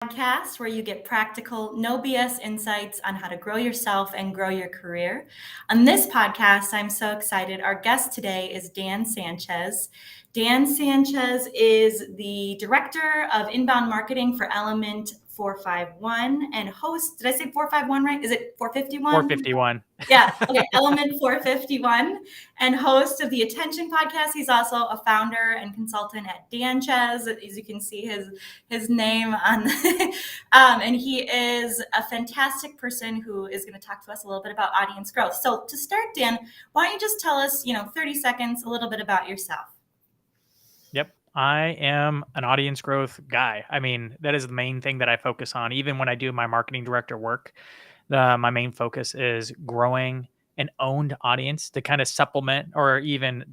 Podcast where you get practical, no BS insights on how to grow yourself and grow your career. On this podcast, I'm so excited. Our guest today is Dan Sanchez. Dan Sanchez is the Director of Inbound Marketing for Element 451 and host. Did I say 451 right? Is it 451? 451. Yeah. Okay. Element 451 and host of the Attention Podcast. He's also a founder and consultant at Sanchez. As you can see his name on the, and he is a fantastic person who is going to talk to us a little bit about audience growth. So to start, Dan, why don't you just tell us, 30 seconds, a little bit about yourself? Yep. I am an audience growth guy. I mean, that is the main thing that I focus on. Even when I do my marketing director work, my main focus is growing an owned audience to kind of supplement or even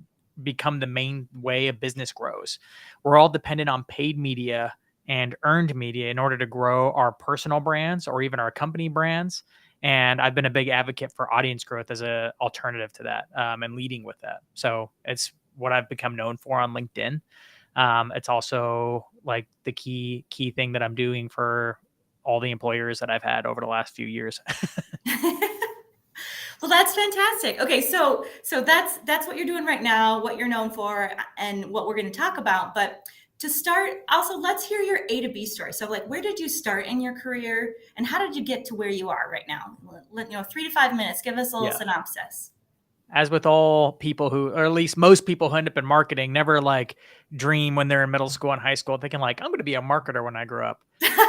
become the main way a business grows. We're all dependent on paid media and earned media in order to grow our personal brands or even our company brands. And I've been a big advocate for audience growth as an alternative to that, and leading with that. So it's what I've become known for on LinkedIn. It's also like the key thing that I'm doing for all the employers that I've had over the last few years. Well, that's fantastic. Okay, so that's what you're doing right now, what you're known for, and what we're going to talk about. But to start, also let's hear your A to B story. So, like, where did you start in your career, and how did you get to where you are right now? 3 to 5 minutes. Give us a little synopsis. As with all people who, or at least most people who end up in marketing, never like dream when they're in middle school and high school thinking like, I'm going to be a marketer when I grow up.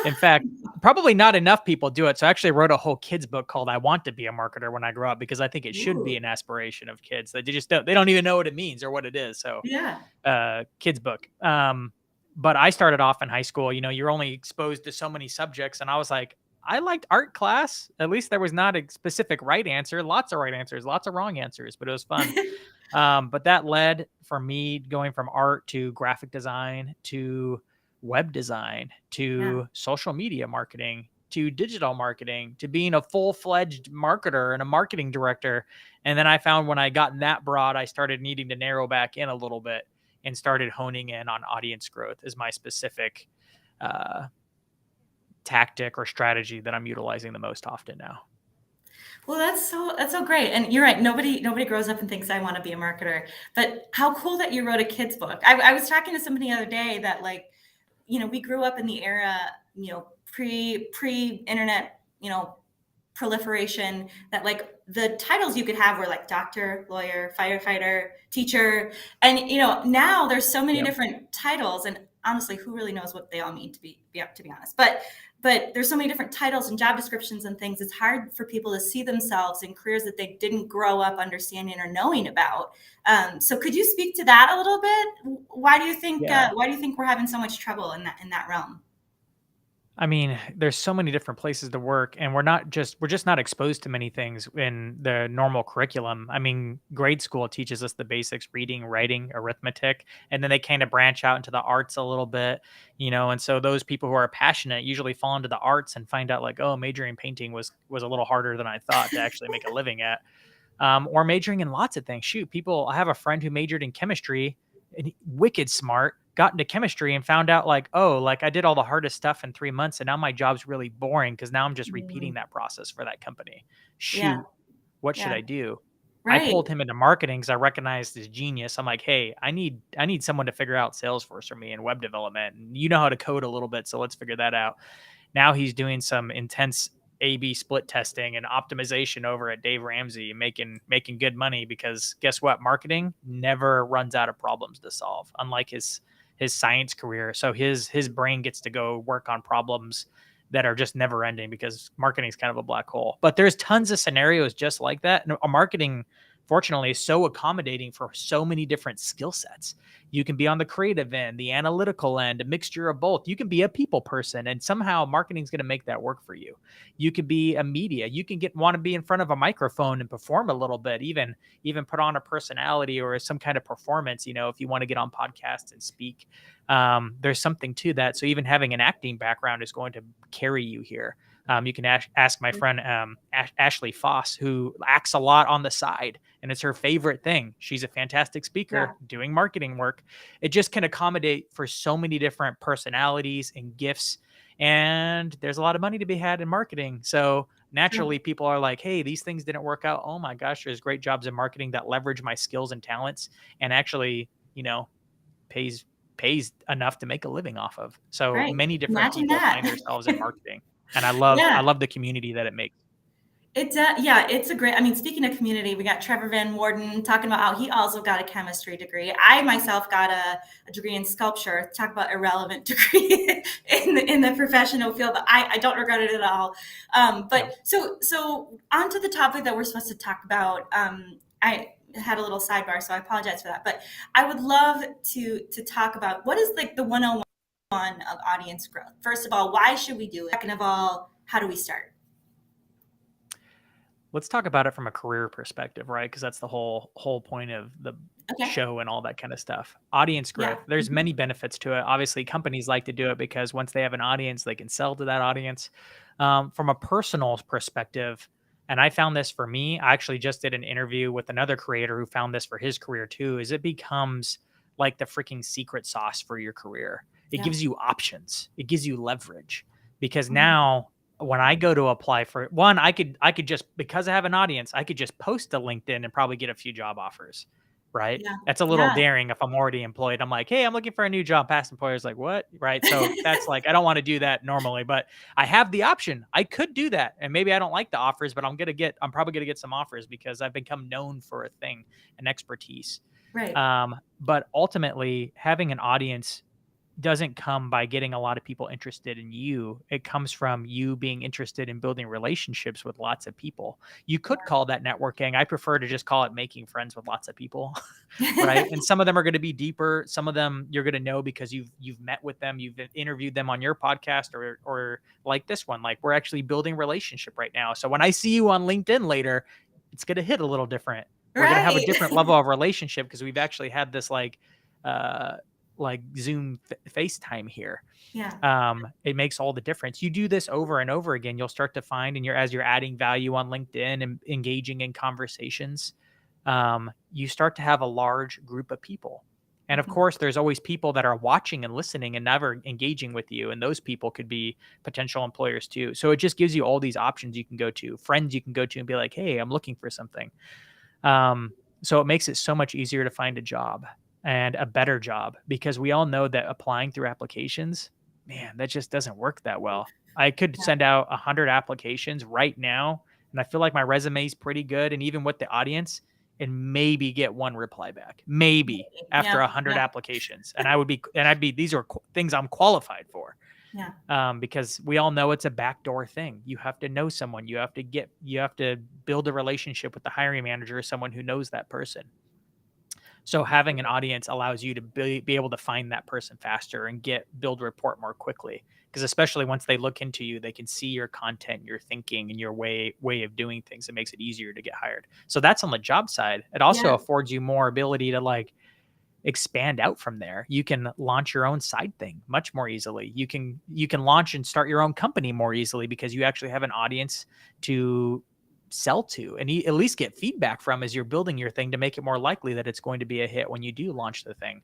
In fact, probably not enough people do it. So I actually wrote a whole kids book called I Want to Be a Marketer When I Grow Up, because I think it should be an aspiration of kids. They just don't even know what it means or what it is. So yeah, kids book. But I started off in high school, you're only exposed to so many subjects. And I was like, I liked art class. At least there was not a specific right answer. Lots of right answers, lots of wrong answers, but it was fun. But that led for me going from art to graphic design to web design to social media marketing to digital marketing to being a full-fledged marketer and a marketing director. And then I found when I got that broad, I started needing to narrow back in a little bit and started honing in on audience growth as my specific tactic or strategy that I'm utilizing the most often now. Well, that's so great. And you're right. Nobody grows up and thinks I want to be a marketer. But how cool that you wrote a kid's book. I was talking to somebody the other day that, like, we grew up in the era, pre-internet, proliferation, that like the titles you could have were like doctor, lawyer, firefighter, teacher. And, now there's so many different titles, and honestly, who really knows what they all mean, to be honest. But there's so many different titles and job descriptions and things. It's hard for people to see themselves in careers that they didn't grow up understanding or knowing about. So could you speak to that a little bit? Why do you think we're having so much trouble in that realm? I mean, there's so many different places to work, and we're just not exposed to many things in the normal curriculum. I mean, grade school teaches us the basics: reading, writing, arithmetic, and then they kind of branch out into the arts a little bit, and so those people who are passionate usually fall into the arts and find out like, oh, majoring in painting was a little harder than I thought to actually make a living at. Or majoring in lots of things. Shoot, I have a friend who majored in chemistry and wicked smart, got into chemistry and found out like, oh, like I did all the hardest stuff in 3 months and now my job's really boring because now I'm just repeating that process for that company. Shoot, what should I do? I Right. pulled him into marketing because I recognized his genius. I'm like, hey, I need someone to figure out Salesforce for me and web development. And you know how to code a little bit, so let's figure that out. Now he's doing some intense A/B split testing and optimization over at Dave Ramsey, making good money because guess what? Marketing never runs out of problems to solve, unlike his science career. So his brain gets to go work on problems that are just never ending because marketing is kind of a black hole. But there's tons of scenarios just like that. And marketing, fortunately, is so accommodating for so many different skill sets. You can be on the creative end, the analytical end, a mixture of both. You can be a people person, and somehow marketing is going to make that work for you. You could be a media. You can want to be in front of a microphone and perform a little bit, even put on a personality or some kind of performance. If you want to get on podcasts and speak, there's something to that. So even having an acting background is going to carry you here. You can ask my friend Ashley Foss, who acts a lot on the side, and it's her favorite thing. She's a fantastic speaker doing marketing work. It just can accommodate for so many different personalities and gifts and there's a lot of money to be had in marketing. So True. naturally people are like, hey, these things didn't work out. Oh my gosh, there's great jobs in marketing that leverage my skills and talents and actually, pays pays enough to make a living off of. So Right. many different Imagine people find that. themselves in marketing. And I Yeah. love the community that it makes. Yeah, it's a great, I mean, speaking of community, we got Trevor Van Warden talking about how he also got a chemistry degree. I myself got a degree in sculpture. Talk about irrelevant degree in the professional field, but I don't regret it at all. Yep. So on to the topic that we're supposed to talk about. I had a little sidebar, so I apologize for that. But I would love to talk about what is like the 101 of audience growth. First of all, why should we do it? Second of all, how do we start? Let's talk about it from a career perspective, right? Because that's the whole point of the Okay. show and all that kind of stuff. Audience Yeah. growth. There's Mhm. many benefits to it. Obviously, companies like to do it because once they have an audience, they can sell to that audience. From a personal perspective, and I found this for me. I actually just did an interview with another creator who found this for his career too. Is it becomes like the freaking secret sauce for your career. It Yeah. gives you options. It gives you leverage because Mhm. now when I go to apply for one, I could just because I have an audience, I could just post to LinkedIn and probably get a few job offers, right? Yeah. That's a little Yeah. daring if I'm already employed. I'm like, hey, I'm looking for a new job. Past employer's like, what? Right. So that's like, I don't want to do that normally, but I have the option. I could do that. And maybe I don't like the offers, but I'm probably gonna get some offers because I've become known for a thing, an expertise. Right. But ultimately having an audience doesn't come by getting a lot of people interested in you. It comes from you being interested in building relationships with lots of people. You could call that networking. I prefer to just call it making friends with lots of people, right? Yeah. And some of them are going to be deeper. Some of them you're going to know because you've met with them, you've interviewed them on your podcast or like this one. Like we're actually building relationship right now. So when I see you on LinkedIn later, it's going to hit a little different. We're going to have a Right. different level of relationship because we've actually had this uh Zoom FaceTime here. Yeah. It makes all the difference. You do this over and over again, you'll start to find, and as you're adding value on LinkedIn and engaging in conversations, you start to have a large group of people. And of Mhm. course, there's always people that are watching and listening and never engaging with you. And those people could be potential employers too. So it just gives you all these options you can go to, friends you can go to and be like, hey, I'm looking for something. Um, so it makes it so much easier to find a job and a better job because we all know that applying through applications, man, that just doesn't work that well. I could Yeah. send out 100 applications right now, and I feel like my resume is pretty good. And even with the audience, and maybe get one reply back, maybe after Yeah. 100 Yeah. applications. And these are things I'm qualified for Yeah. because we all know it's a backdoor thing. You have to know someone. You have to build a relationship with the hiring manager or someone who knows that person. So having an audience allows you to be able to find that person faster and build rapport more quickly. Because especially once they look into you, they can see your content, your thinking, and your way of doing things. It makes it easier to get hired. So that's on the job side. It also Yeah. affords you more ability to expand out from there. You can launch your own side thing much more easily. You can launch and start your own company more easily because you actually have an audience to sell to and at least get feedback from as you're building your thing to make it more likely that it's going to be a hit when you do launch the thing.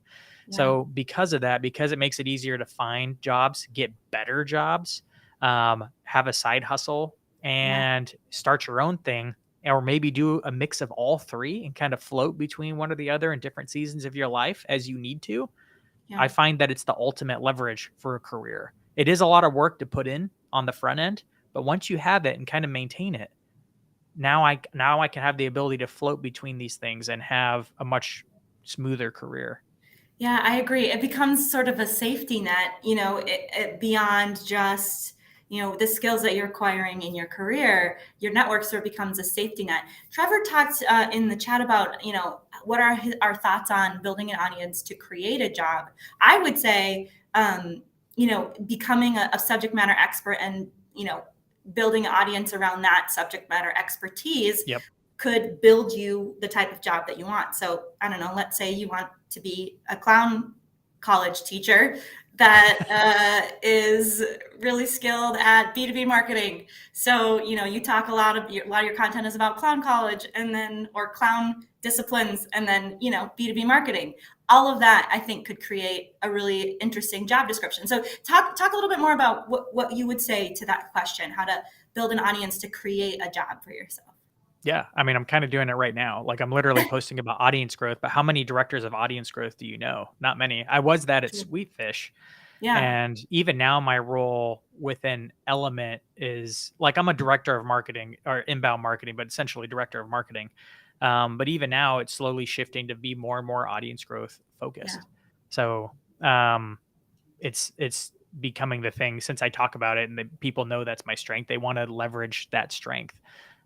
Yeah. So because of that, because it makes it easier to find jobs, get better jobs, have a side hustle Yeah. and start your own thing, or maybe do a mix of all three and kind of float between one or the other in different seasons of your life as you need to. Yeah. I find that it's the ultimate leverage for a career. It is a lot of work to put in on the front end, but once you have it and kind of maintain it, now I can have the ability to float between these things and have a much smoother career. Yeah, I agree. It becomes sort of a safety net, beyond just, the skills that you're acquiring in your career. Your network sort of becomes a safety net. Trevor talked in the chat about, what are our thoughts on building an audience to create a job. I would say, becoming a subject matter expert and, building an audience around that subject matter expertise Yep. could build you the type of job that you want. So I don't know, let's say you want to be a clown college teacher that is really skilled at B2B marketing. So, you talk a lot of your content is about clown college and then, or clown disciplines and then, B2B marketing. all of that I think could create a really interesting job description. So talk a little bit more about what you would say to that question, how to build an audience to create a job for yourself. Yeah, I mean, I'm kind of doing it right now. Like I'm literally posting about audience growth, but how many directors of audience growth do you know? Not many. I was that at True. Sweetfish. Yeah. And even now, my role within Element is like I'm a director of marketing or inbound marketing, but essentially director of marketing. But even now, it's slowly shifting to be more and more audience growth Yeah. focused. So um, it's becoming the thing since I talk about it, and the people know that's my strength. They want to leverage that strength.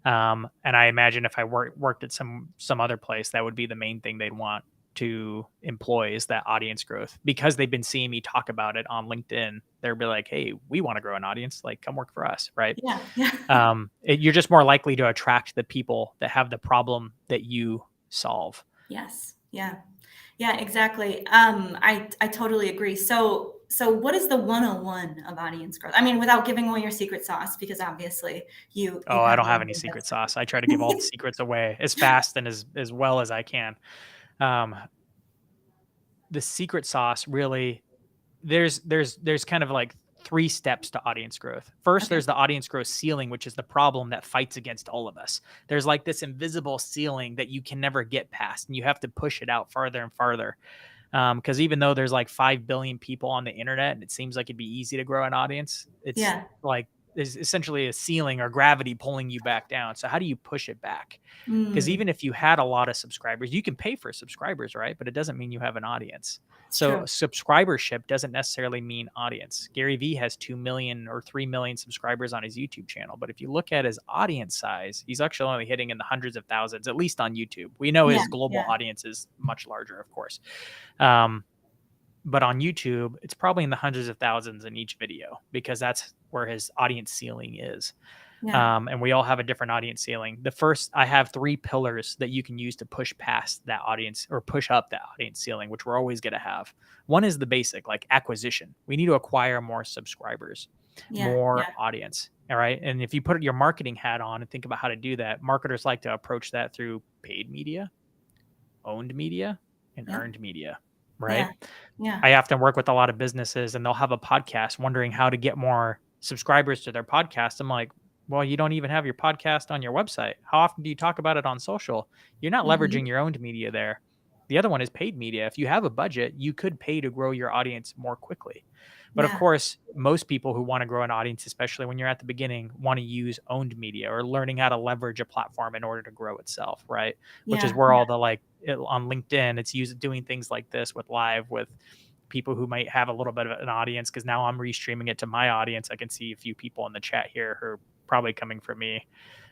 And I imagine if I worked at some other place, that would be the main thing they'd want to employ is that audience growth because they've been seeing me talk about it on LinkedIn. They'll be like, "Hey, we want to grow an audience. Like, come work for us." Right. Yeah. Yeah. You're just more likely to attract the people that have the problem that you solve. Yes. Yeah. Yeah, exactly. I totally agree. So what is the 101 of audience growth? I mean, without giving away your secret sauce, because obviously you Oh, I have don't have one any secret that's sauce. I try to give all the secrets away as fast and as well as I can. Um, the secret sauce really there's kind of like three steps to audience growth. First, okay. there's the audience growth ceiling, which is the problem that fights against all of us. There's like this invisible ceiling that you can never get past, and you have to push it out farther and farther. Because even though there's like 5 billion people on the internet, and it seems like it'd be easy to grow an audience, it's Yeah. like there's essentially a ceiling or gravity pulling you back down. So how do you push it back? Because Mm, even if you had a lot of subscribers, you can pay for subscribers, right? But it doesn't mean you have an audience. it's So true. subscribership doesn't necessarily mean audience. Gary Vee has 2 million or 3 million subscribers on his YouTube channel. But if you look at his audience size, he's actually only hitting in the hundreds of thousands, at least on YouTube. We know Yeah. his global Yeah. audience is much larger, of course. Um, but on YouTube, it's probably in the hundreds of thousands in each video because that's where his audience ceiling is. Yeah. And we all have a different audience ceiling. The first, I have 3 pillars that you can use to push past that audience or push up that audience ceiling, which we're always going to have. One is the basic, like acquisition. We need to acquire more subscribers, Yeah. more Yeah. audience. All right. And if you put your marketing hat on and think about how to do that, marketers like to approach that through paid media, owned media, and Yeah. earned media. Right. Yeah. Yeah. I often work with a lot of businesses and they'll have a podcast wondering how to get more subscribers to their podcast. I'm like, well, you don't even have your podcast on your website. How often do you talk about it on social? You're not Hmm. leveraging your owned media there. The other one is paid media. If you have a budget, you could pay to grow your audience more quickly. But of Yeah. course, most people who want to grow an audience, especially when you're at the beginning, want to use owned media or learning how to leverage a platform in order to grow itself, right? Which is Yeah. where Yeah. all the on LinkedIn, it's used doing things like this with live with people who might have a little bit of an audience because now I'm restreaming it to my audience. I can see a few people in the chat here who are probably coming from me.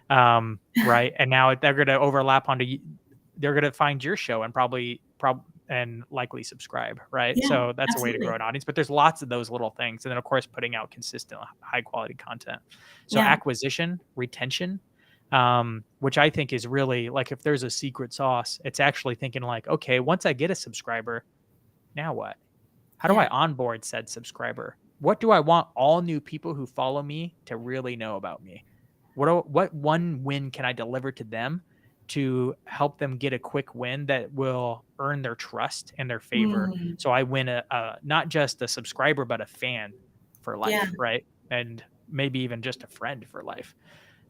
Right. And now they're going to overlap they're going to find your show and and likely subscribe. Right. Yeah. So that's a way to grow Absolutely. an audience, but there's lots of those little things. And then of course, putting out consistent high quality content. So Yeah. acquisition, retention, which I think is really like, if there's a secret sauce, it's actually thinking like, okay, once I get a subscriber, now what? How do Yeah. I onboard said subscriber? What do I want all new people who follow me to really know about me? What one win can I deliver to them to help them get a quick win that will earn their trust and their favor? Mm, So I win not just a subscriber, but a fan for yeah. life, right? And maybe even just a friend for life.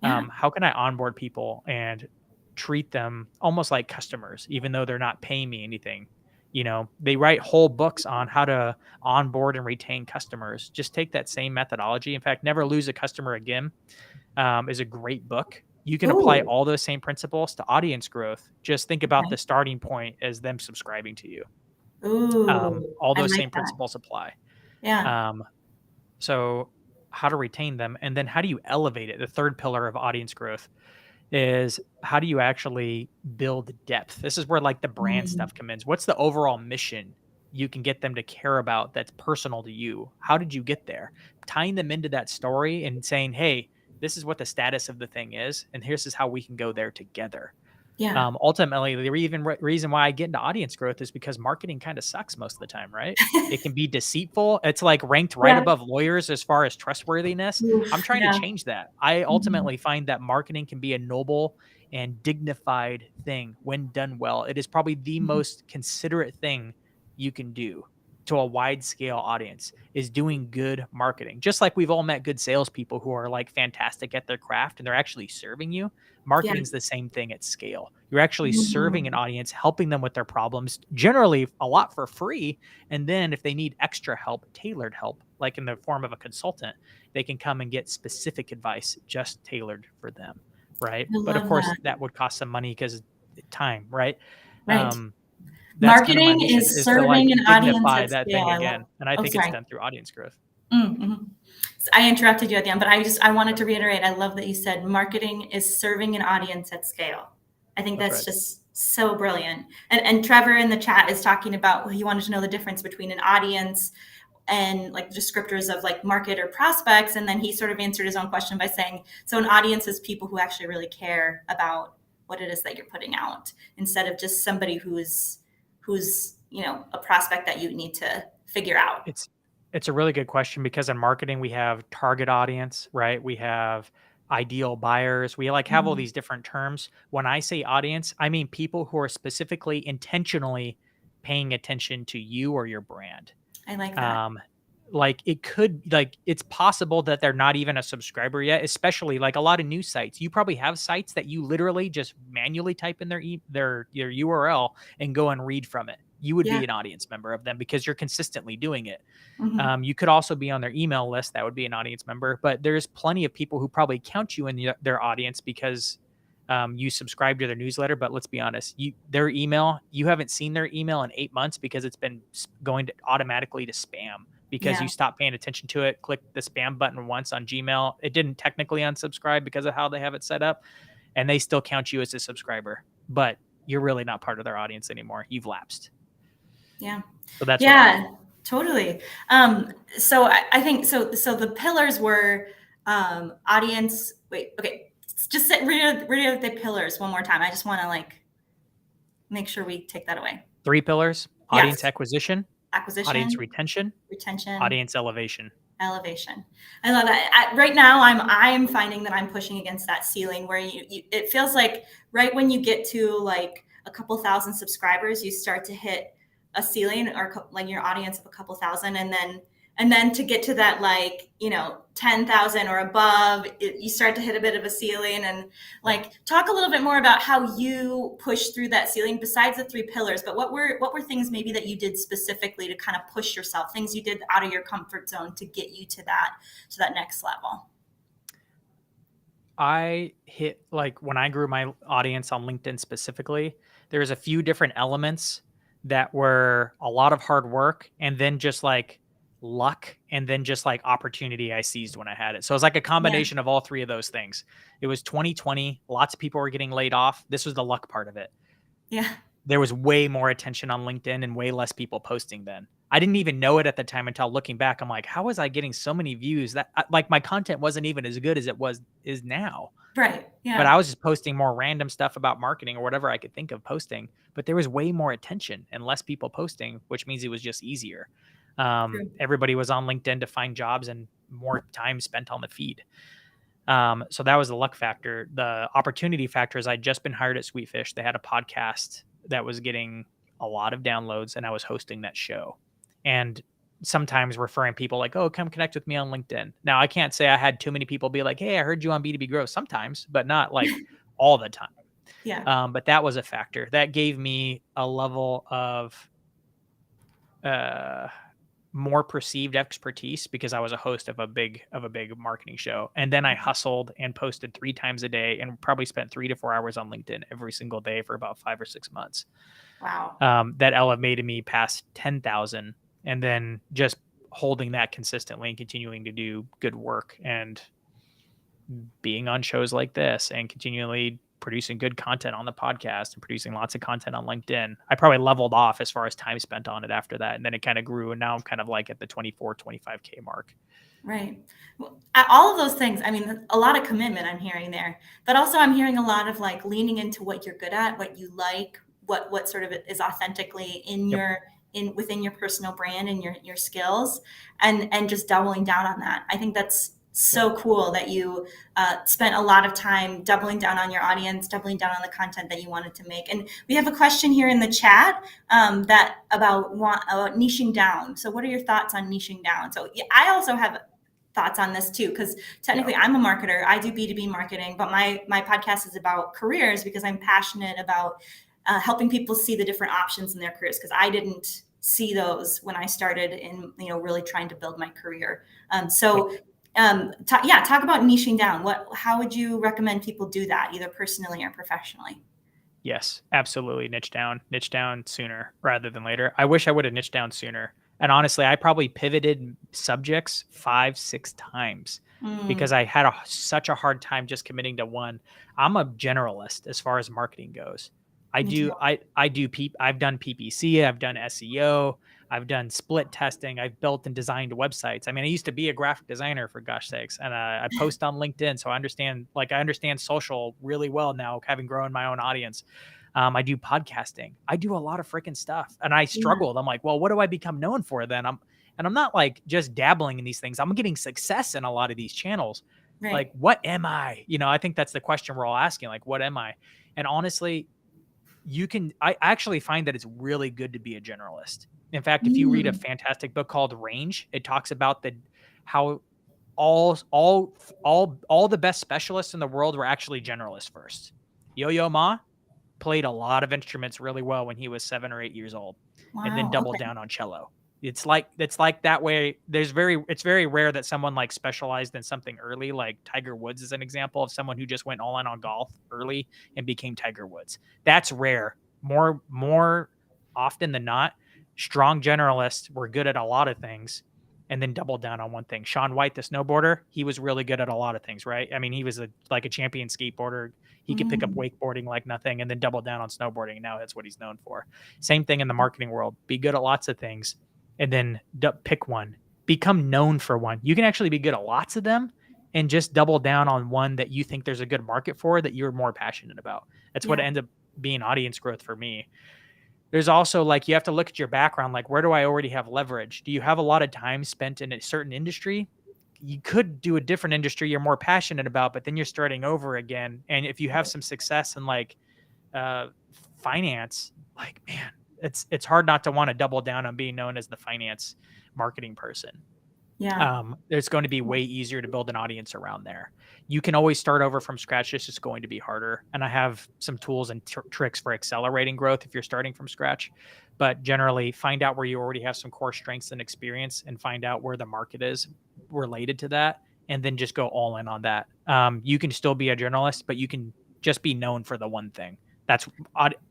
Yeah. How can I onboard people and treat them almost like customers, even though they're not paying me anything? They write whole books on how to onboard and retain customers. Just take that same methodology. In fact, Never Lose a Customer Again is a great book. You can apply Ooh. all those same principles to audience growth. Just think about Okay. the starting point as them subscribing to you. Ooh. All I those like same that. principles apply. Yeah. Um, so, how to retain them, and then how do you elevate it? The third pillar of audience growth is how do you actually build depth? This is where like the brand Mm, stuff comes in. What's the overall mission you can get them to care about that's personal to you? How did you get there? Tying them into that story and saying, hey, this is what the status of the thing is, and here's how we can go there together. yeah. Ultimately, the reason why I get into audience growth is because marketing kind of sucks most of the time, right? It can be deceitful. It's like ranked right Yeah. above lawyers as far as trustworthiness. I'm Oof. trying to Yeah. change that. I Mhm. ultimately find that marketing can be a noble and dignified thing when done well. It is probably the Mhm. most considerate thing you can do to a wide scale audience is doing good marketing. Just like we've all met good salespeople who are like fantastic at their craft and they're actually serving you. Yeah. Marketing's the same thing at scale. You're actually serving an Mhm. audience, helping them with their problems, generally a lot for free. And then if they need extra help, tailored help, like in the form of a consultant, they can come and get specific advice just tailored for them. Right. I But of love course, that. that would cost some money because time, right? Right. Um, that's kind of my Marketing mission is is to like serving an audience dignify at that scale. thing I love. again. And I Oh, think it's sorry. done through audience growth. Mm-hmm. I interrupted you at the end, but I wanted to reiterate. I love that you said marketing is serving an audience at scale. I think That's that's right. just so brilliant. And Trevor in the chat is talking about he wanted to know the difference between an audience and like descriptors of like market or prospects. And then he sort of answered his own question by saying, so an audience is people who actually really care about what it is that you're putting out, instead of just somebody who's a prospect that you need to figure out. It's a really good question because in marketing we have target audience, right? We have ideal buyers. We like have all Mhm. these different terms. When I say audience, I mean people who are specifically intentionally paying attention to you or your brand. I like that. Um, like it could like it's possible that they're not even a subscriber yet, especially like a lot of news sites. You probably have sites that you literally just manually type in their your URL and go and read from it. You would Yeah. be an audience member of them because you're consistently doing it. Hmm. You could also be on their email list. That would be an audience member. But there's plenty of people who probably count you in their audience because you subscribe to their newsletter. But let's be honest, you haven't seen their email in 8 months because it's been going to automatically to spam because Yeah. you stopped paying attention to it. Click the spam button once on Gmail. It didn't technically unsubscribe because of how they have it set up, and they still count you as a subscriber. But you're really not part of their audience anymore. You've lapsed. Yeah. So that's what I mean. Yeah, totally. So I think so. So the pillars were audience. Wait, okay. Just read out the pillars one more time. I just want to like make sure we take that away. 3 pillars: audience Yes. acquisition, audience Acquisition, retention, retention, audience elevation. elevation. I love that. Right now, I'm finding that I'm pushing against that ceiling where it feels like right when you get to like a couple thousand subscribers, you start to hit a ceiling or like your audience of a couple thousand, and then to get to that like 10,000 or above, you start to hit a bit of a ceiling. And like talk a little bit more about how you push through that ceiling besides the 3 pillars. But what were things maybe that you did specifically to kind of push yourself, things you did out of your comfort zone to get you to that next level? I hit like when I grew my audience on LinkedIn specifically, there's a few different elements that were a lot of hard work and then just like luck and then just like opportunity I seized when I had it. So it was like a Yeah. combination of all 3 of those things. It was 2020, lots of people were getting laid off. This was the luck part of it. Yeah. There was way more attention on LinkedIn and way less people posting then. I didn't even know it at the time until looking back. I'm like, how was I getting so many views that like my content wasn't even as good as it is now. Right. But Yeah. I was just posting more random stuff about marketing or whatever I could think of posting. But there was way more attention and less people posting, which means it was just easier. True. Everybody was on LinkedIn to find jobs and more time spent on the feed. So that was the luck factor. The opportunity factor is I'd just been hired at Sweetfish. They had a podcast that was getting a lot of downloads, and I was hosting that show. And sometimes referring people like, oh, come connect with me on LinkedIn. Now, I can't say I had too many people be like, hey, I heard you on B2B Growth sometimes, but not like all the time. Yeah. But that was a factor that gave me a level of more perceived expertise because I was a host of a big marketing show. And then I hustled and posted 3 times a day and probably spent 3 to 4 hours on LinkedIn every single day for about 5 or 6 months. Wow. That elevated me past 10,000, and then just holding that consistently and continuing to do good work and being on shows like this and continually producing good content on the podcast and producing lots of content on LinkedIn. I probably leveled off as far as time spent on it after that. And then it kind of grew. And now I'm kind of like at the 25K mark. Right. Well, all of those things, I mean, a lot of commitment I'm hearing there, but also I'm hearing a lot of like leaning into what you're good at, what you like, what sort of is authentically in Yep. within your personal brand and your skills, and just doubling down on that. I think that's Yep. so cool that you spent a lot of time doubling down on your audience, doubling down on the content that you wanted to make. And we have a question here in the chat that about niching down. So, what are your thoughts on niching down? So, I also have thoughts on this too, because technically Yeah. I'm a marketer. I do B2B marketing, but my podcast is about careers because I'm passionate about helping people see the different options in their careers, because I didn't see those when I started in really trying to build my career. Yep. Talk about niching down. How would you recommend people do that, either personally or professionally? Yes, absolutely. Niche down sooner rather than later. I wish I would have niched down sooner. And honestly, I probably pivoted subjects 5, 6 times because Mm, I had such a hard time just committing to one. I'm a generalist as far as marketing goes. me too. I've done PPC, I've done SEO, I've done split testing, I've built and designed websites. I mean, I used to be a graphic designer for gosh sakes, and I post on LinkedIn, so I understand social really well now, having grown my own audience. I do podcasting. I do a lot of freaking stuff, and I Yeah, struggled. I'm like, well, what do I become known for then? I'm not like just dabbling in these things. I'm getting success in a lot of these channels. Like, right. what am I? I think that's the question we're all asking. Like, what am I? And honestly, I actually find that it's really good to be a generalist. In fact, if you read a Mm, fantastic book called Range, it talks about how all the best specialists in the world were actually generalists first. Yo-Yo Ma played a lot of instruments really well when he was 7 or 8 years old, and then wow. doubled Okay. down on cello. It's like that way. It's very rare that someone like specialized in something early, like Tiger Woods is an example of someone who just went all in on golf early and became Tiger Woods. That's rare. More often than not, strong generalists were good at a lot of things and then doubled down on one thing. Shaun White, the snowboarder, he was really good at a lot of things, right? I mean, he was like a champion skateboarder. He could pick up Mm, wakeboarding like nothing and then double down on snowboarding. And now that's what he's known for. Same thing in the marketing world. Be good at lots of things and then pick one. Become known for one. You can actually be good at lots of them and just double down on one that you think there's a good market for that you're more passionate about. That's what yeah. ends up being audience growth for me. There's also like you have to look at your background. Like, where do I already have leverage? Do you have a lot of time spent in a certain industry? You could do a different industry you're more passionate about, but then you're starting over again. And if you have some success in like uh, finance, like man, it's hard not to want to double down on being known as the finance marketing person. Yeah. It's going to be way easier to build an audience around there. You can always start over from scratch. It's just going to be harder. And I have some tools and tricks for accelerating growth if you're starting from scratch. But generally, find out where you already have some core strengths and experience and find out where the market is related to that. And then just go all in on that. You can still be a journalist, but you can just be known for the one thing.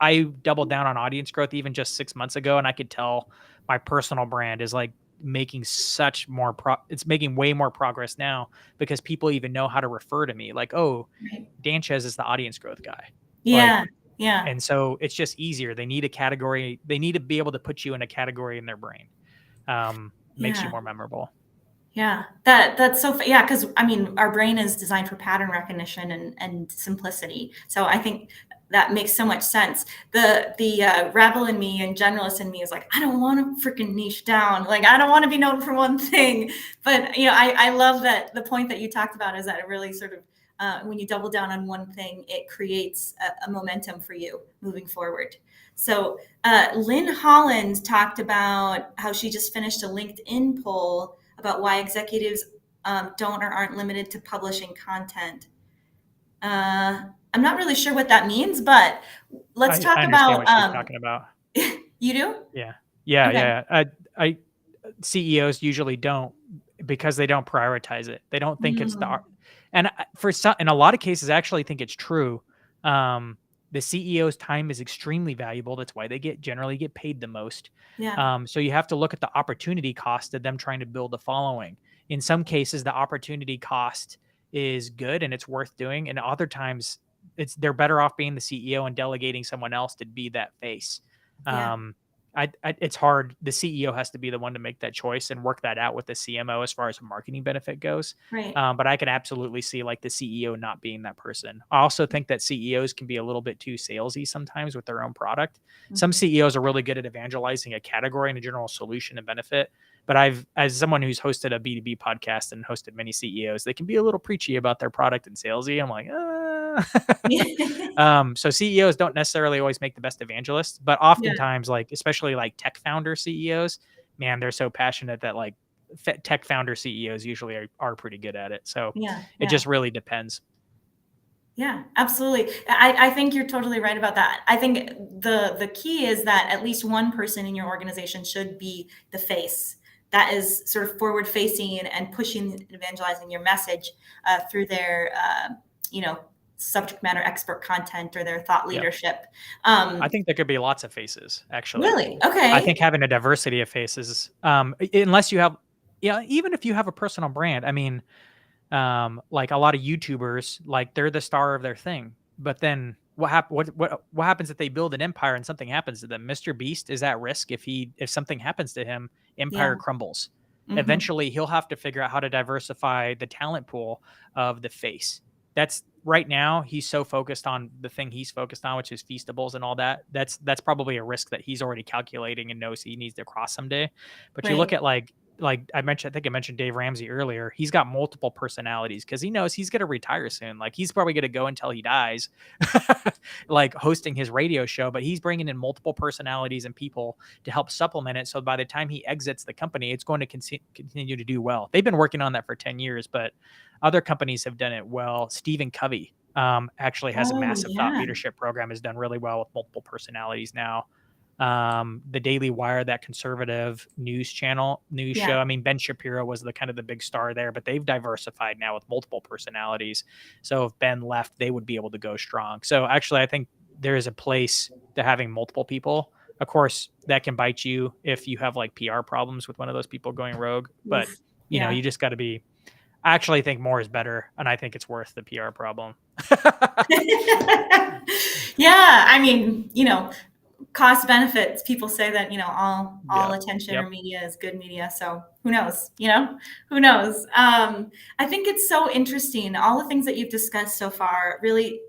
I doubled down on audience growth even just 6 months ago. And I could tell my personal brand is like making it's making way more progress now because people even know how to refer to me like, oh, Right. Dan Sanchez is the audience growth guy. Like, Yeah. Yeah. and so it's just easier. They need a category. They need to be able to put you in a category in their brain. Makes you Yeah. more memorable. Yeah, that's so yeah, because I mean, our brain is designed for pattern recognition and simplicity. So I think that makes so much sense. The rebel in me and generalist in me is like, I don't want to freaking niche down. Like, I don't want to be known for one thing. But I love that the point that you talked about is that it really sort of when you double down on one thing, it creates a momentum for you moving forward. So Lynn Holland talked about how she just finished a LinkedIn poll about why executives don't or aren't limited to publishing content. I'm not really sure what that means, but let's I talk understand about. what she's talking about. You do? Yeah. Yeah. Okay. Yeah. I CEOs usually don't because they don't prioritize it. They don't think it's Mm, and for some, in a lot of cases, I actually think it's true. Um, the CEO's time is extremely valuable. That's why they generally get paid the most. yeah. So you have to look at the opportunity cost of them trying to build a following. In some cases, the opportunity cost is good and it's worth doing, and other times, they're better off being the CEO and delegating someone else to be that face. Yeah. Um, it's hard. The CEO has to be the one to make that choice and work that out with the CMO as far as a marketing benefit goes. Right. But I can absolutely see like the CEO not being that person. I also think that CEOs can be a little bit too salesy sometimes with their own product. Some Mhm. CEOs are really good at evangelizing a category and a general solution and benefit. But as someone who's hosted a B2B podcast and hosted many CEOs, they can be a little preachy about their product and salesy. I'm like, so CEOs don't necessarily always make the best evangelists, but Yeah. oftentimes, like especially like tech founder CEOs, man, they're so passionate that like tech founder CEOs usually are pretty good at it. So Yeah. it Yeah. just really depends. Yeah, absolutely. I think you're totally right about that. I think the key is that at least one person in your organization should be the face that is sort of forward facing and pushing, evangelizing your message through their, you know, subject matter expert content or their thought Yep. leadership. I think there could be lots of faces, actually. Really? I think Okay. having a diversity of faces, unless you have, yeah, even if you have a personal brand, I mean, like a lot of YouTubers, like they're the star of their thing. But then what happens if they build an empire and something happens to them? Mr. Beast is at risk if something happens to him, Yeah. empire crumbles. Hmm. Eventually he'll have to figure out how to diversify the talent pool of the face. That's right now he's so focused on the thing he's focused on, which is feastables and all that. That's probably a risk that he's already calculating and knows he needs to cross someday. But you look Right. at like I think I mentioned Dave Ramsey earlier. He's got multiple personalities because he knows he's going to retire soon. Like he's probably going to go until he dies, like hosting his radio show. But he's bringing in multiple personalities and people to help supplement it. So by the time he exits the company, it's going to continue to do well. They've been working on that for 10 years, but other companies have done it well. Stephen Covey actually has a Oh, massive thought yeah. leadership program. Has done really well with multiple personalities now. The Daily Wire, that conservative news show. Yeah. I mean, Ben Shapiro was the kind of the big star there, but they've diversified now with multiple personalities. So if Ben left, they would be able to go strong. So actually, I think there is a place to having multiple people. Of course, that can bite you if you have like PR problems with one of those people going rogue. But Oof. Yeah. you just got to be. I actually think more is better, and I think it's worth the PR problem. Yeah. I mean, cost benefits. People say that, all Yep. attention or Yep. media is good media. So who knows? Who knows? I think it's so interesting. All the things that you've discussed so far really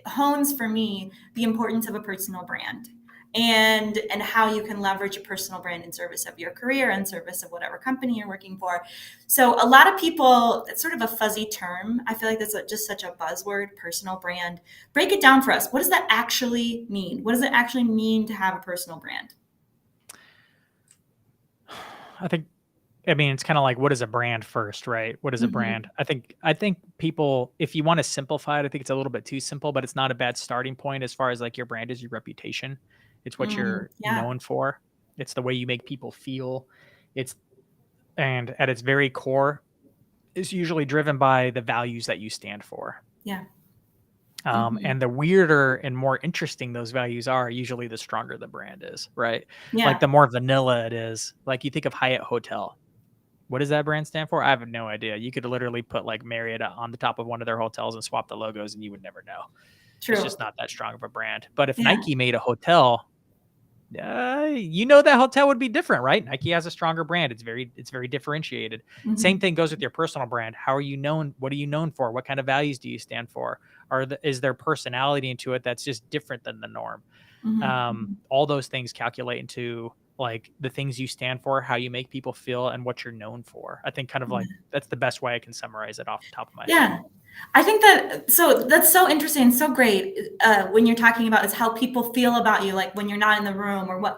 hones for me the importance of a personal brand and how you can leverage a personal brand in service of your career and service of whatever company you're working for. So a lot of people, it's sort of a fuzzy term. I feel like that's just such a buzzword, personal brand. Break it down for us. What does that actually mean? What does it actually mean to have a personal brand? I mean, it's kind of like what is a brand first, right? What is a brand? Mm-hmm. I think people, if you want to simplify it, I think it's a little bit too simple, but it's not a bad starting point as far as like your brand is your reputation. It's what you're Yeah. known for. It's the way you make people feel. It's and at its very core is usually driven by the values that you stand for. Yeah. Mm-hmm. And the weirder and more interesting those values are, usually the stronger the brand is, right? Like Yeah. the more vanilla it is, like you think of Hyatt Hotel. What does that brand stand for? I have no idea. You could literally put like Marriott on the top of one of their hotels and swap the logos and you would never know. It's True. just not that strong of a brand. But if Yeah. Nike made a hotel, that hotel would be different, right? Nike has a stronger brand. It's very differentiated. Same Mm-hmm. thing goes with your personal brand. How are you known? What are you known for? What kind of values do you stand for? Is there personality into it that's just different than the norm? Mm-hmm. All those things calculate into like the things you stand for, how you make people feel, and what you're known for. I think kind of like that's the best way I can summarize it off the top of my head. Yeah. I think that's so interesting, so great. When you're talking about is how people feel about you, like when you're not in the room, or what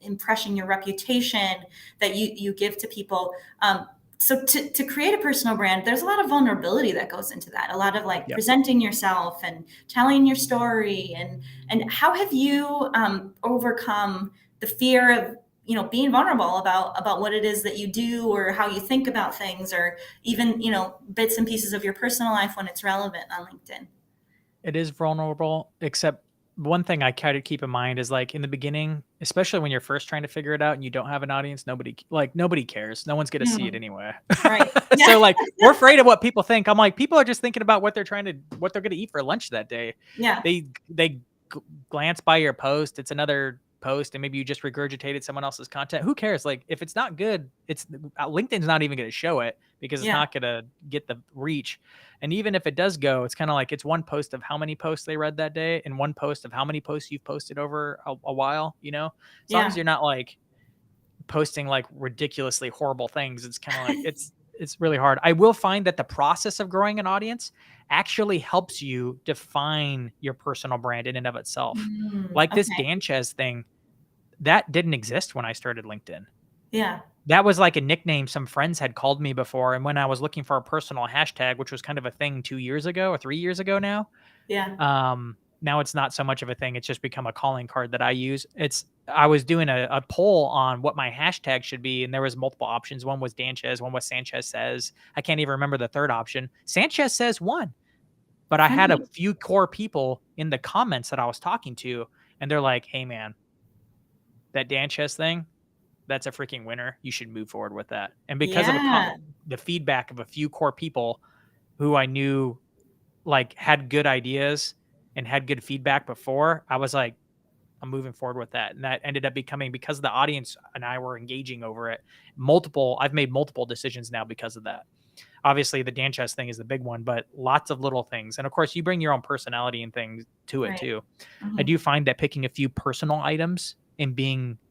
impression, your reputation that you give to people. So to create a personal brand, there's a lot of vulnerability that goes into that. A lot of like Yep. presenting yourself and telling your story, and how have you overcome the fear of being vulnerable about what it is that you do or how you think about things, or even bits and pieces of your personal life when it's relevant on LinkedIn. It is vulnerable, except one thing I try to keep in mind is like in the beginning, especially when you're first trying to figure it out and you don't have an audience, nobody cares. No one's going to see it Mm, anyway. right. Yeah. So like we're afraid of what people think. I'm like, people are just thinking about what they're going to eat for lunch that day. Yeah. They glance by your post. It's another post and maybe you just regurgitated someone else's content. Who cares? Like if it's not good, it's LinkedIn's not even going to show it because it's Yeah. not going to get the reach. And even if it does go, it's kind of like it's one post of how many posts they read that day and one post of how many posts you've posted over a while, you know, as long as Yeah. you're not like posting like ridiculously horrible things, it's kind of like it's really hard. I will find that the process of growing an audience actually helps you define your personal brand in and of itself. Like this Okay. Dan Sanchez thing, that didn't exist when I started LinkedIn. Yeah. That was like a nickname some friends had called me before, and when I was looking for a personal hashtag, which was kind of a thing 2 years ago or 3 years ago now, Yeah. now it's not so much of a thing. It's just become a calling card that I use. I was doing a poll on what my hashtag should be, and there was multiple options. One was Sanchez, one was Sanchez says. I can't even remember the third option. Sanchez says won, but I had a Funny. few core people in the comments that I was talking to, and they're like, "Hey, man, that Sanchez thing, that's a freaking winner. You should move forward with that." And because of Yeah. the feedback of a few core people who I knew like had good ideas and had good feedback before, I was like, I'm moving forward with that. And that ended up becoming, because the audience and I were engaging over it, I've made multiple decisions now because of that. Obviously the Dan Chess thing is the big one, but lots of little things. And of course you bring your own personality and things to it Right. too. I Mhm. do find that picking a few personal items and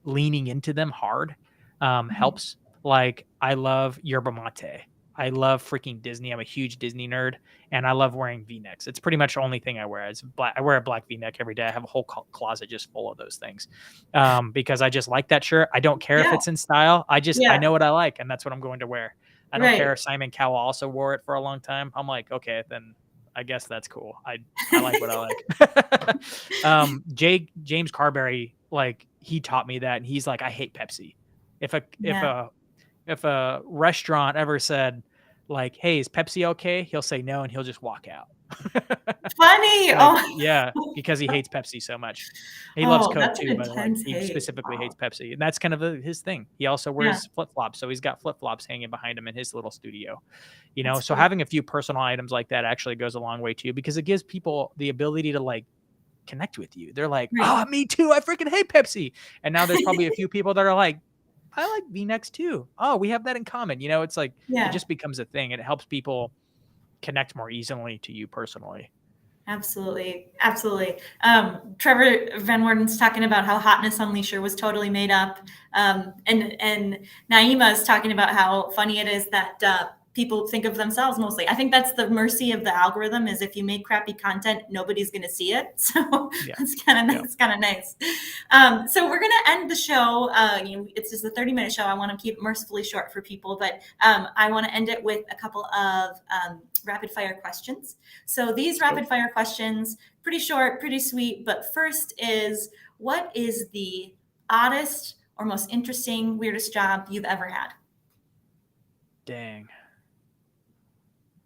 leaning into them hard Mhm. helps. Like I love yerba mate. I love freaking Disney. I'm a huge Disney nerd, and I love wearing V-necks. It's pretty much the only thing I wear. It's black. I wear a black V-neck every day. I have a whole closet just full of those things because I just like that shirt. I don't care if Yeah. it's in style. I Yeah. know what I like, and that's what I'm going to wear. I don't care Right. if Simon Cowell also wore it for a long time. I'm like, okay, then I guess that's cool. I like what I like. James Carberry, like he taught me that, and he's like, I hate Pepsi. If a if Yeah. a if a restaurant ever said like, "Hey, is Pepsi okay?" He'll say no, and he'll just walk out. Funny. Like, Oh. yeah, because he hates Pepsi so much. He loves Oh, Coke that's an too, but like intense he hate. specifically hates Wow. Pepsi, and that's kind of his thing. He also Yeah. wears flip flops, so he's got flip flops hanging behind him in his little studio. You know, That's so cool. having a few personal items like that actually goes a long way too, because it gives people the ability to like connect with you. They're like, Right. "Oh, me too. I freaking hate Pepsi." And now there's probably a few people that are like, "I like V-necks too. Oh, we have that in common." You know, it's like it Yeah. just becomes a thing, and it helps people connect more easily to you personally. Absolutely. Absolutely. Trevor Van Worden's talking about how Hotness Unleasher was totally made up. And Naima is talking about how funny it is that people think of themselves mostly. I think that's the mercy of the algorithm is if you make crappy content, nobody's going to see it. So Yeah. it's kind of Yeah. it's kind of nice. So we're going to end the show. It's just a 30-minute show. I want to keep it mercifully short for people, but I want to end it with a couple of rapid fire questions. So these rapid fire questions, pretty short, pretty sweet. But first is, what is the oddest or most interesting, weirdest job you've ever had? Dang.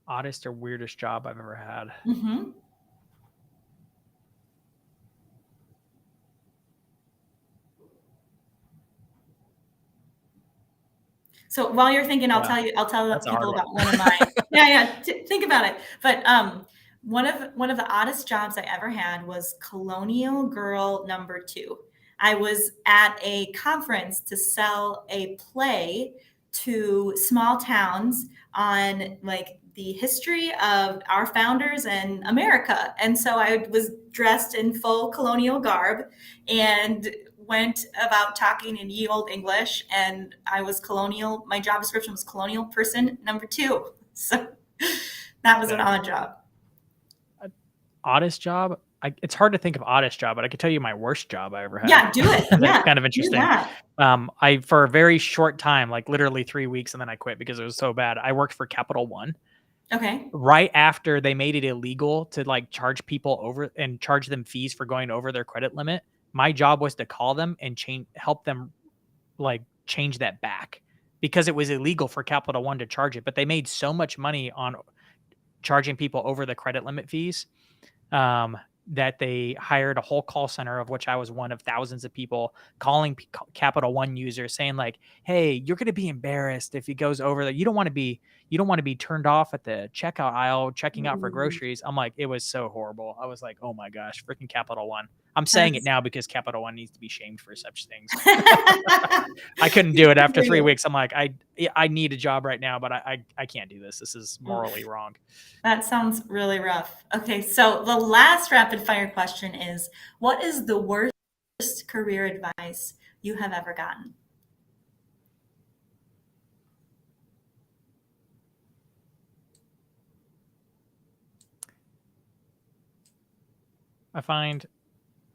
Oddest or weirdest job I've ever had. Mm-hmm. So while you're thinking, Yeah, I'll tell that's a hard people one. about one of mine. Yeah. Think about it. But one of the oddest jobs I ever had was Colonial Girl number 2. I was at a conference to sell a play to small towns on like the history of our founders and America. And so I was dressed in full colonial garb and went about talking in ye old English, and I was colonial. My job description was colonial person number 2. So that was an Dang. odd job. Oddest job? It's hard to think of oddest job, but I can tell you my worst job I ever had. Yeah, do it. That's Yeah, kind of do interesting. that. I for a very short time, like literally 3 weeks, and then I quit because it was so bad. I worked for Capital One Okay. right after they made it illegal to like charge people over and charge them fees for going over their credit limit. My job was to call them and help them like change that back because it was illegal for Capital One to charge it, but they made so much money on charging people over the credit limit fees that they hired a whole call center, of which I was one of thousands of people calling Capital One users saying like, "Hey, you're going to be embarrassed if it goes over that. You don't want to be, you don't want to be turned off at the checkout aisle checking out for Ooh, groceries. I'm like, it was so horrible. I was like, oh my gosh, freaking Capital One. I'm saying it that's now because Capital One needs to be shamed for such things. I couldn't do it after 3 weeks. I'm like, I need a job right now, but I can't do this. This is morally Oof, wrong. that sounds really rough. Okay, so the last rapid fire question is, what is the worst career advice you have ever gotten? I find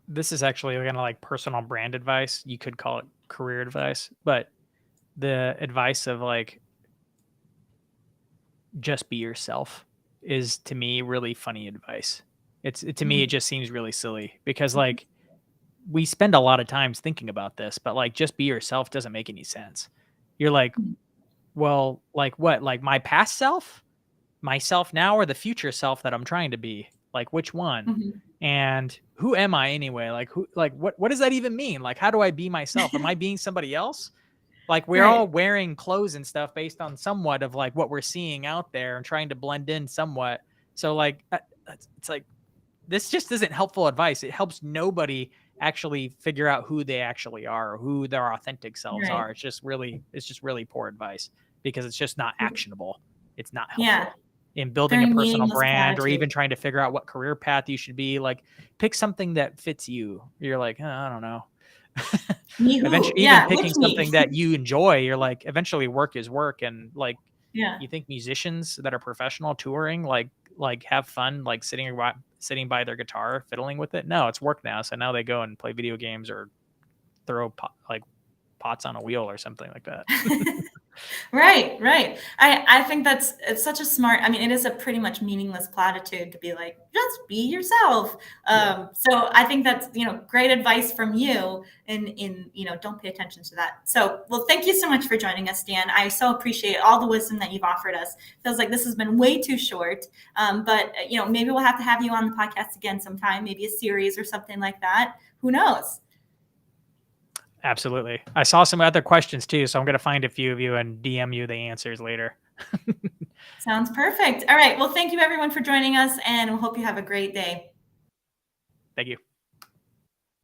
this is actually kind of like personal brand advice. You could call it career advice, but the advice of like just be yourself is to me really funny advice. To me it Mhm, just seems really silly because like we spend a lot of times thinking about this, but like just be yourself doesn't make any sense. You're like, mhm, well, like what? Like my past self, myself now, or the future self that I'm trying to be? Like which one? mhm. And who am I anyway? Like who? Like what does that even mean? Like how do I be myself? Am I being somebody else? Like we're all Right, wearing clothes and stuff based on somewhat of like what we're seeing out there and trying to blend in somewhat. So like it's like this just isn't helpful advice. It helps nobody actually figure out who they actually are or who their authentic selves right. are. It's just really poor advice because it's just not actionable. It's not Yeah, helpful in building a very personal meaningless brand or platitude. even trying to figure out what career path you should be. Like pick something that fits you. You're like, I don't know. Me who? Eventually, even Yeah, which picking me? something that you enjoy, you're like, eventually work is work. And like, Yeah. you think musicians that are professional touring, like have fun, like sitting by their guitar, fiddling with it? No, it's work now. So now they go and play video games or throw like pots on a wheel or something like that. Right, right. I think it's such a smart. I mean, it is a pretty much meaningless platitude to be like, just be yourself. Yeah. So I think that's great advice from you. In don't pay attention to that. So well, thank you so much for joining us, Dan. I so appreciate all the wisdom that you've offered us. Feels like this has been way too short. But maybe we'll have to have you on the podcast again sometime. Maybe a series or something like that. Who knows? Absolutely. I saw some other questions too, so I'm going to find a few of you and DM you the answers later. Sounds perfect. All right. Well, thank you everyone for joining us, and we hope you have a great day. Thank you.